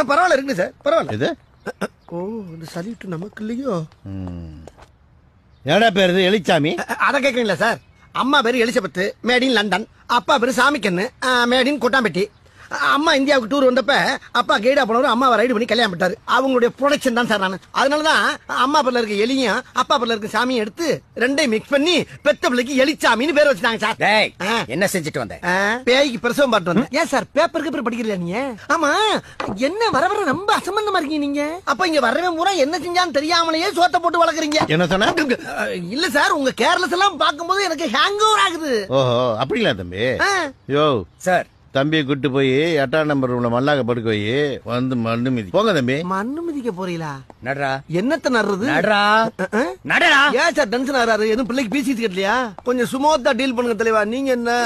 பரவாயில்ல இருக்குங்க சார், பரவாயில்ல. இது ஓ இந்த சலிட்டு நமக்கு இல்லையோ? என்னடா பேரு? எலிச்சாமி. அத கேக்குறீங்களா சார்? அம்மா பேரு எலிசபெத், மேட் இன் லண்டன். அப்பா பேரு சாமிக்கண்ணு, மேட் இன் கொட்டாம்பட்டி. அம்மா இந்தியாவுக்கு டூர் வந்தப்ப அப்பா கைடா போனவர் அம்மாவை ரைடு பண்ணி கல்யாணம் பண்ணிட்டாரு. அவங்களுடைய ப்ரொடக்ஷன் தான் சார் நான். அதனாலதான் அம்மா பேர்ல இருக்க எலியும் அப்பா பேர்ல இருக்க சாமியும் எடுத்து ரெண்டையும் மிக்ஸ் பண்ணி பெத்த பிள்ளைக்கு எலிச்சாமின்னு பேர் வச்சுட்டாங்க சார். டேய், என்ன செஞ்சுட்டு வந்த? பேய்க்கு பிரசவம் பார்த்து வந்தேன். ஏன் சார் பேப்பருக்கு பேர் படிக்கிறீங்க நீங்க? ஆமா, என்ன வர வர ரொம்ப அசம்பந்தமா இருக்கீங்க நீங்க. அப்ப இங்க வரவன் பூரா என்ன செஞ்சான்னு தெரியாமலேயே சோத்த போட்டு வளர்க்குறீங்க. என்ன சொன்ன? இல்ல சார், உங்க கேர்லெஸ் எல்லாம் பாக்கும்போது எனக்கு ஹேங் ஓவர் ஆகுது. ஓஹோ அப்படிங்களா தம்பி? யோ சார், தம்பியை கூட்டு போய் 8ஆம் நம்பர் ரூம்ல மல்லாக்க படுக்க போய் வந்து மண்ணு மிதி. போங்க தம்பி. மண்ணு மிதிக்க போறீங்களா? நடரா. என்னத்த நடுறது? நடரா நடரா. ஏன் சார் டென்ஷன் ஆறாரு? எதுவும் பிள்ளைக்கு பேசிட்டு கேட்கலையா? கொஞ்சம் சுமூத்தா டீல் பண்ணுங்க தலைவா. நீங்க என்ன